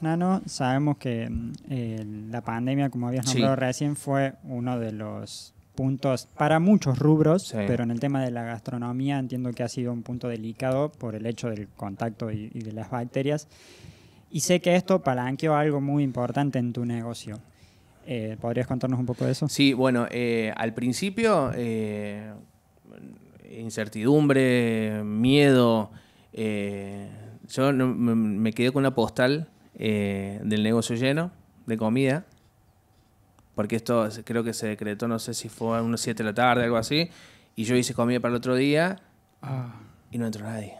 Nano, sabemos que la pandemia, como habías nombrado recién, fue uno de los puntos para muchos rubros, pero en el tema de la gastronomía entiendo que ha sido un punto delicado por el hecho del contacto y de las bacterias. Y sé que esto palanqueó algo muy importante en tu negocio. ¿Podrías contarnos un poco de eso? Sí, bueno, al principio, incertidumbre, miedo. Yo me quedé con una postal del negocio lleno de comida, porque esto creo que se decretó, no sé si fue a unas 7 de la tarde, algo así, y yo hice comida para el otro día y no entró nadie.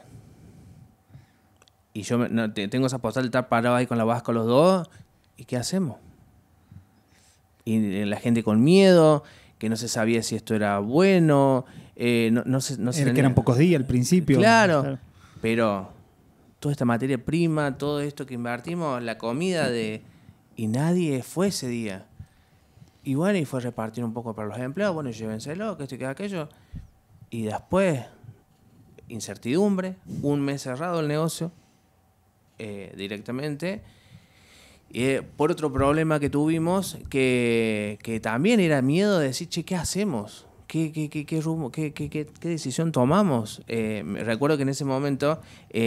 Y yo tengo esa postal de estar parado ahí con la vasca los dos, ¿y qué hacemos? Y la gente con miedo, que no se sabía si esto era bueno, no sé, que eran pocos días al principio. Claro, pero toda esta materia prima, todo esto que invertimos, la comida y nadie fue ese día. Y bueno, y fue a repartir un poco para los empleados, bueno, llévenselo, que esto y que aquello. Y después, incertidumbre, un mes cerrado el negocio, directamente. Por otro problema que tuvimos, que también era miedo de decir, che, ¿qué hacemos? ¿Qué decisión tomamos? Recuerdo que en ese momento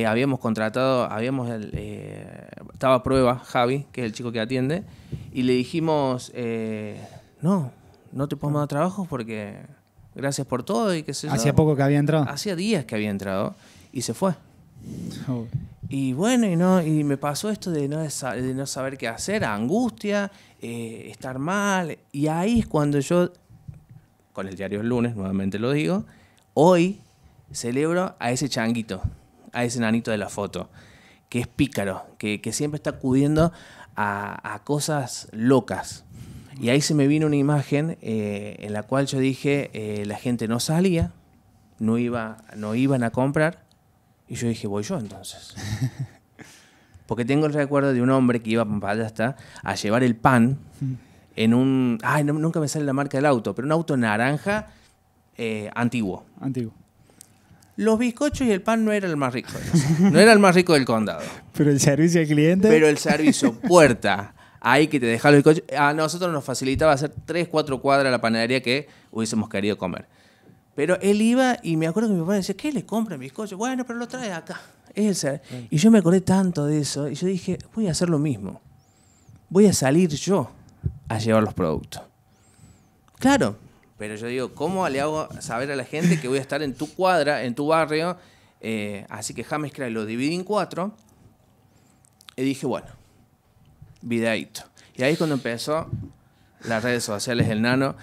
habíamos contratado, estaba a prueba Javi, que es el chico que atiende, y le dijimos, no te podemos dar trabajo porque gracias por todo y qué sé yo. ¿Hacía poco que había entrado? Hacía días que había entrado y se fue. Y bueno, y me pasó esto de no saber qué hacer, angustia, estar mal. Y ahí es cuando yo, con el diario El Lunes, nuevamente lo digo, hoy celebro a ese changuito, a ese nanito de la foto, que es pícaro, que siempre está acudiendo a cosas locas. Y ahí se me vino una imagen en la cual yo dije, la gente no salía, no iban a comprar. Y yo dije, voy yo entonces. Porque tengo el recuerdo de un hombre que iba a Pampalasta a llevar el pan en un... nunca me sale la marca del auto, pero un auto naranja antiguo. Los bizcochos y el pan no era el más rico. No era el más rico del condado. Pero el servicio al cliente... Pero el servicio, puerta, ahí que te dejaba los bizcochos... A nosotros nos facilitaba hacer 3-4 cuadras a la panadería que hubiésemos querido comer. Pero él iba y me acuerdo que mi papá decía, ¿qué le compran bizcocho? Bueno, pero lo trae acá. Y yo me acordé tanto de eso y yo dije, voy a hacer lo mismo. Voy a salir yo a llevar los productos. Claro, pero yo digo, ¿cómo le hago saber a la gente que voy a estar en tu cuadra, en tu barrio? Así que James Cray lo dividí en 4 y dije, bueno, videíto. Y ahí es cuando empezó las redes sociales del Nano,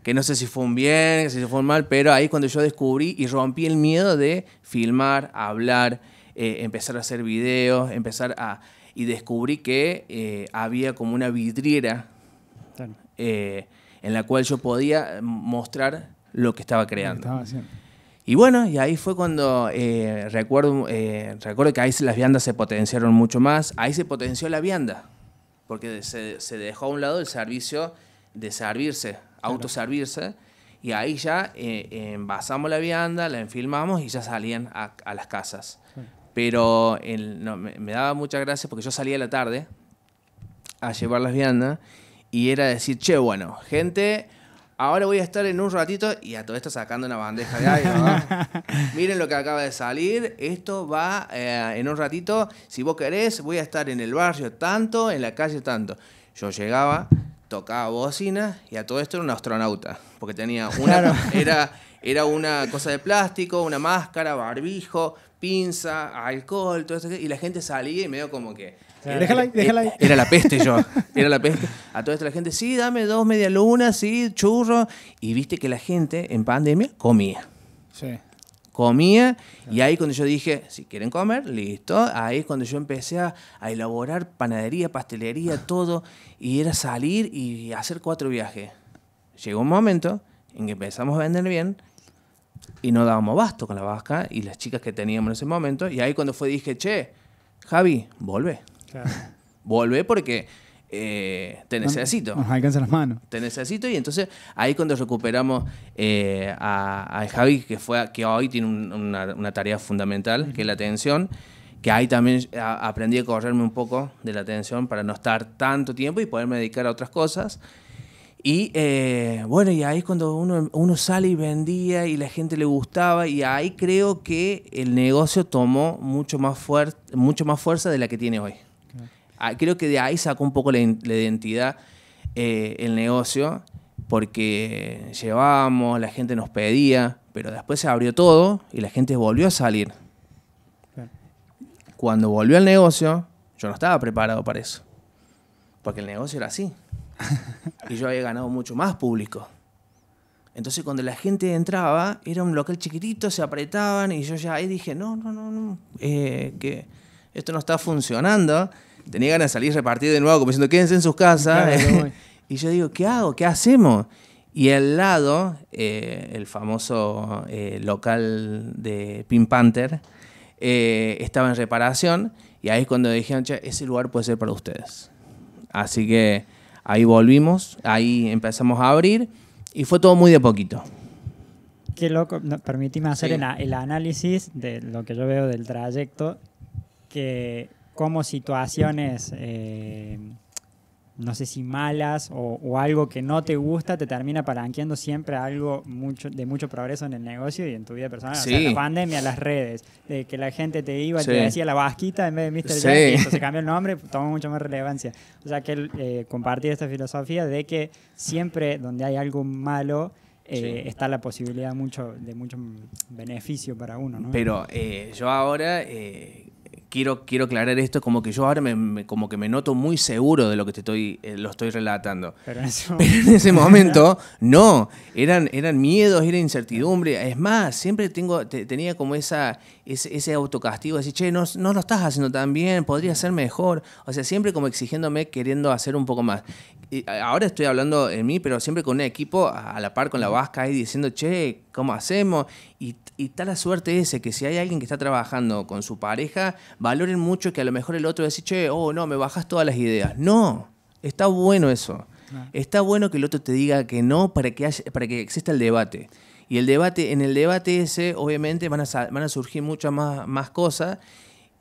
que no sé si fue un bien, si fue un mal, pero ahí cuando yo descubrí y rompí el miedo de filmar, hablar, empezar a hacer videos, y descubrí que había como una vidriera en la cual yo podía mostrar lo que estaba creando. Y bueno, y ahí fue cuando recuerdo que ahí las viandas se potenciaron mucho más. Ahí se potenció la vianda, porque se dejó a un lado el servicio de servirse, autoservirse, y ahí ya envasamos la vianda, la enfilmamos y ya salían a las casas. Pero me daba mucha gracia porque yo salía a la tarde a llevar las viandas y era decir, che, bueno, gente, ahora voy a estar en un ratito, y a todo esto sacando una bandeja de aire, ¿no? Miren lo que acaba de salir, esto va en un ratito, si vos querés, voy a estar en el barrio tanto, en la calle tanto. Yo llegaba, tocaba bocina y a todo esto era un astronauta, porque tenía era una cosa de plástico, una máscara, barbijo, pinza, alcohol, todo eso, y la gente salía y medio como que... Déjala ahí. Era la peste yo, era la peste. A toda esta la gente, sí, dame 2 medialunas, sí, churro. Y viste que la gente en pandemia comía. Sí. Comía, y ahí cuando yo dije, si quieren comer, listo. Ahí es cuando yo empecé a elaborar panadería, pastelería, todo. Y era salir y hacer 4 viajes. Llegó un momento en que empezamos a vender bien y no dábamos abasto con la vasca y las chicas que teníamos en ese momento. Y ahí cuando dije, che, Javi, volvé. Claro. Volvé porque te necesito. Nos alcanzan las manos. Te necesito. Y entonces ahí cuando recuperamos a Javi, que hoy tiene una tarea fundamental, que es la atención, que ahí también aprendí a correrme un poco de la atención para no estar tanto tiempo y poderme dedicar a otras cosas. Y bueno, y ahí es cuando uno sale y vendía y la gente le gustaba, y ahí creo que el negocio tomó mucho más fuerza de la que tiene hoy. Creo que de ahí sacó un poco la identidad el negocio, porque llevábamos, la gente nos pedía, pero después se abrió todo y la gente volvió a salir. Cuando volvió al negocio, yo no estaba preparado para eso, porque el negocio era así. Y yo había ganado mucho más público. Entonces cuando la gente entraba, era un local chiquitito, se apretaban, y yo ya ahí dije, no, que esto no está funcionando. Tenía ganas de salir repartido de nuevo, como diciendo, quédense en sus casas. Claro, y yo digo, ¿qué hago? ¿Qué hacemos? Y al lado, el famoso local de Pink Panther estaba en reparación, y ahí es cuando dijeron, che, ese lugar puede ser para ustedes. Así que ahí volvimos, ahí empezamos a abrir, y fue todo muy de poquito. Qué loco, permíteme hacer el análisis de lo que yo veo del trayecto, que como situaciones, no sé si malas o algo que no te gusta, te termina palanqueando siempre algo de mucho progreso en el negocio y en tu vida personal. Sí. O sea, la pandemia, las redes, de que la gente te iba y te decía la vasquita en vez de Mr. Jack, y se cambió el nombre, tomó mucho más relevancia. O sea, que compartir esta filosofía de que siempre donde hay algo malo, está la posibilidad de mucho beneficio para uno, ¿no? Pero yo ahora... Quiero aclarar esto, como que yo ahora como que me noto muy seguro de lo que lo estoy relatando. Pero en ese momento, no. Eran miedos, era incertidumbre. Es más, siempre tenía como ese autocastigo, de decir, che, no lo estás haciendo tan bien, podría ser mejor. O sea, siempre como exigiéndome, queriendo hacer un poco más. Y ahora estoy hablando en mí, pero siempre con un equipo a la par con la vasca ahí diciendo, che, ¿cómo hacemos? Y está la suerte que si hay alguien que está trabajando con su pareja, valoren mucho que a lo mejor el otro dice, che, no, me bajas todas las ideas. No, está bueno eso. No. Está bueno que el otro te diga que no para que exista el debate. Y en el debate ese, obviamente, van a surgir muchas más cosas.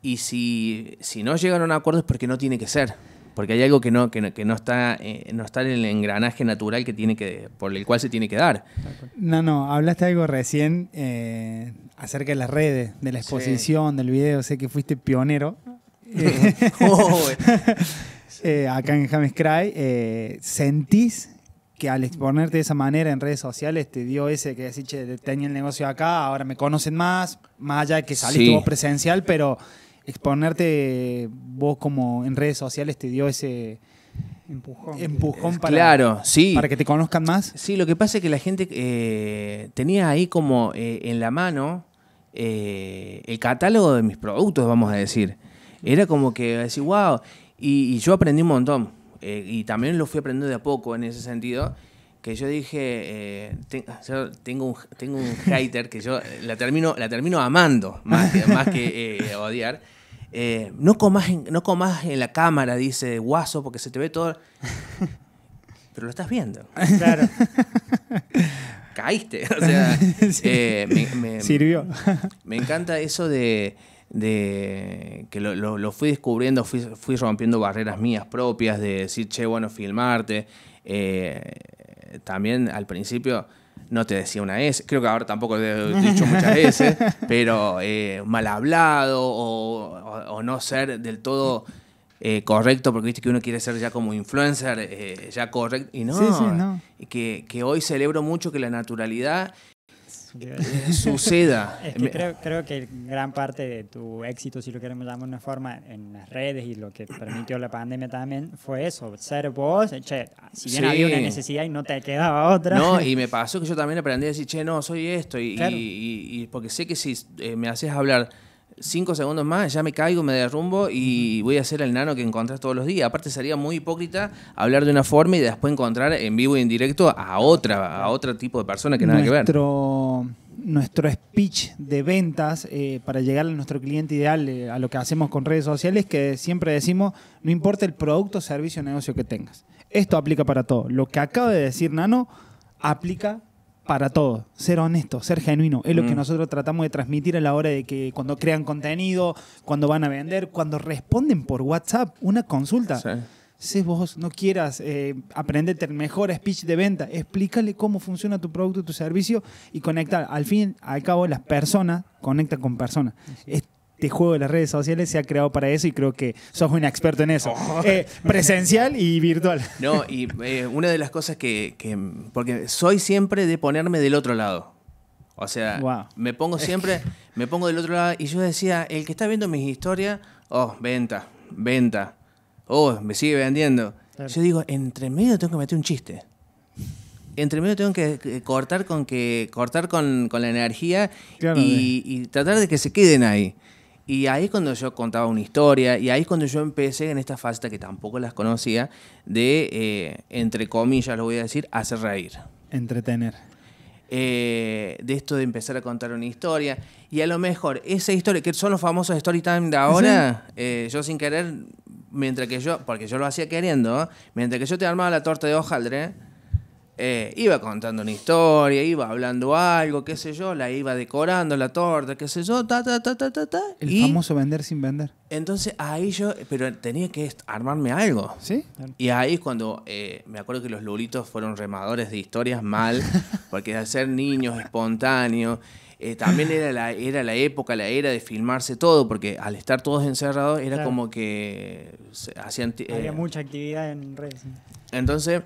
Y si no llegan a un acuerdo es porque no tiene que ser. Porque hay algo que no está en el engranaje natural por el cual se tiene que dar. No, hablaste algo recién acerca de las redes, de la exposición, del video. Sé que fuiste pionero acá en James Cry. ¿Sentís que al exponerte de esa manera en redes sociales te dio ese que decís, che, tenía el negocio acá, ahora me conocen más allá de que saliste vos presencial, pero exponerte vos como en redes sociales te dio ese empujón para que te conozcan más? Sí, lo que pasa es que la gente tenía ahí como en la mano el catálogo de mis productos, vamos a decir. Era como que decir, wow, y yo aprendí un montón. Y también lo fui aprendiendo de a poco en ese sentido, que yo dije, yo tengo un hater que yo la termino amando más que odiar. No comas en la cámara, dice guaso, porque se te ve todo. Pero lo estás viendo. Claro. Caíste. O sea, sirvió. Me encanta eso de que lo fui descubriendo, fui rompiendo barreras mías propias, de decir, che, bueno, filmarte. También al principio no te decía una S, creo que ahora tampoco he dicho muchas S, pero mal hablado o no ser del todo correcto, porque viste que uno quiere ser ya como influencer, ya correcto, y no. Que hoy celebro mucho que la naturalidad suceda. Es que creo que gran parte de tu éxito, si lo queremos llamar de una forma, en las redes, y lo que permitió la pandemia también, fue eso, ser vos. Che, si bien había una necesidad y no te quedaba otra. No, y me pasó que yo también aprendí a decir, che, no, soy esto, y porque sé que si me haces hablar 5 segundos más, ya me caigo, me derrumbo y voy a ser el nano que encontrás todos los días. Aparte sería muy hipócrita hablar de una forma y después encontrar en vivo y en directo a otro tipo de persona que nada que ver. Nuestro speech de ventas para llegar a nuestro cliente ideal, a lo que hacemos con redes sociales, que siempre decimos, no importa el producto, servicio o negocio que tengas. Esto aplica para todo. Lo que acaba de decir Nano aplica para todo. Ser honesto, ser genuino. Es lo que nosotros tratamos de transmitir a la hora de que cuando crean contenido, cuando van a vender, cuando responden por WhatsApp una consulta. Sí. Si vos no quieras aprenderte el mejor speech de venta, explícale cómo funciona tu producto, tu servicio y conectar. Al fin, al cabo, las personas conectan con personas. Este juego de las redes sociales se ha creado para eso y creo que sos un experto en eso. Presencial y virtual. No, y una de las cosas porque soy siempre de ponerme del otro lado. O sea, me pongo del otro lado y yo decía, el que está viendo mis historias, venta. Me sigue vendiendo. Claro. Yo digo, entre medio tengo que meter un chiste. Entre medio tengo que cortar con la energía, claro, y tratar de que se queden ahí. Y ahí es cuando yo contaba una historia, y ahí es cuando yo empecé en esta faceta que tampoco las conocía, de, entre comillas lo voy a decir, hacer reír. Entretener. De esto de empezar a contar una historia. Y a lo mejor esa historia, que son los famosos story time de ahora, ¿sí? Yo sin querer, porque yo lo hacía queriendo, mientras que yo te armaba la torta de hojaldre, iba contando una historia, iba hablando algo, qué sé yo, la iba decorando la torta, qué sé yo, El famoso vender sin vender. Entonces ahí pero tenía que armarme algo. ¿Sí? Y ahí es cuando me acuerdo que los Lulitos fueron remadores de historias mal, porque al ser niños espontáneos, también era la época, la era de filmarse todo, porque al estar todos encerrados era como que hacían... había mucha actividad en redes. Entonces...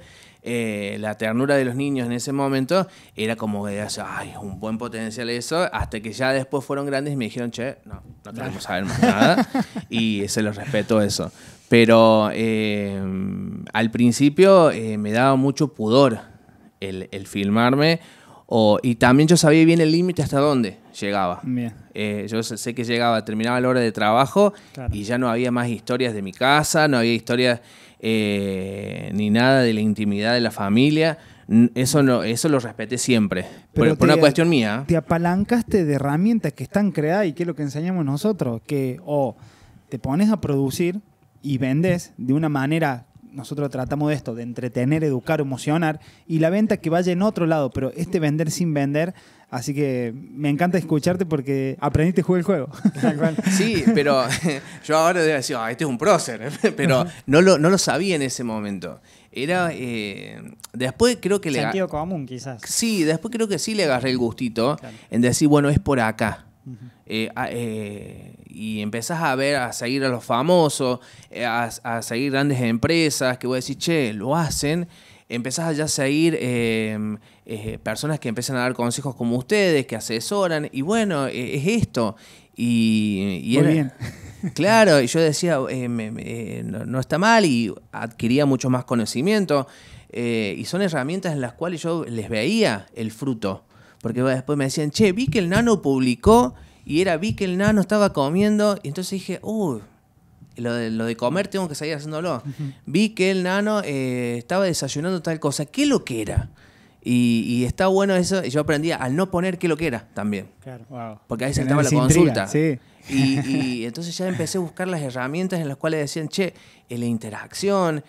la ternura de los niños en ese momento era como que un buen potencial eso, hasta que ya después fueron grandes y me dijeron, no queremos saber más nada, y se los respeto eso. Pero al principio me daba mucho pudor el filmarme, y también yo sabía bien el límite hasta dónde llegaba. Yo sé que terminaba la hora de trabajo, claro, y ya no había más historias de mi casa, no había historias... ni nada de la intimidad de la familia. Eso lo respeté siempre. Por una cuestión mía. Te apalancaste de herramientas que están creadas y que es lo que enseñamos nosotros. Que te pones a producir y vendes de una manera... Nosotros tratamos de esto, de entretener, educar, emocionar, y la venta que vaya en otro lado, pero vender sin vender. Así que me encanta escucharte porque aprendiste a jugar el juego. Sí, pero yo ahora debo decir, este es un prócer, pero no lo sabía en ese momento. Era después creo que sentido común, quizás. Sí, después creo que sí le agarré el gustito, claro, en decir, bueno, es por acá. Y empezás a seguir a los famosos, a seguir grandes empresas que vos decís, lo hacen. Empezás ya a seguir personas que empiezan a dar consejos como ustedes, que asesoran, y bueno, es esto. Y muy bien. Claro, y yo decía, no está mal, y adquiría mucho más conocimiento. Y son herramientas en las cuales yo les veía el fruto. Porque después me decían, vi que el nano publicó, vi que el nano estaba comiendo, y entonces dije, lo de comer tengo que seguir haciéndolo. Vi que el nano estaba desayunando tal cosa. ¿Qué lo que era? Y está bueno eso. Y yo aprendí al no poner qué lo que era también. Claro. Wow. Porque ahí se estaba la consulta. Sí. Y entonces ya empecé a buscar las herramientas en las cuales decían, la interacción,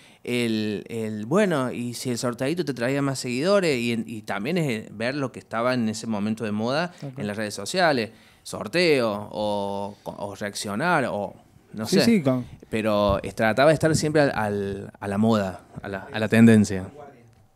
bueno, y si el sorteadito te traía más seguidores, y también es ver lo que estaba en ese momento de moda, okay, en las redes sociales, sorteo, o reaccionar, o no sé. Sí, pero trataba de estar siempre a la moda, a la tendencia.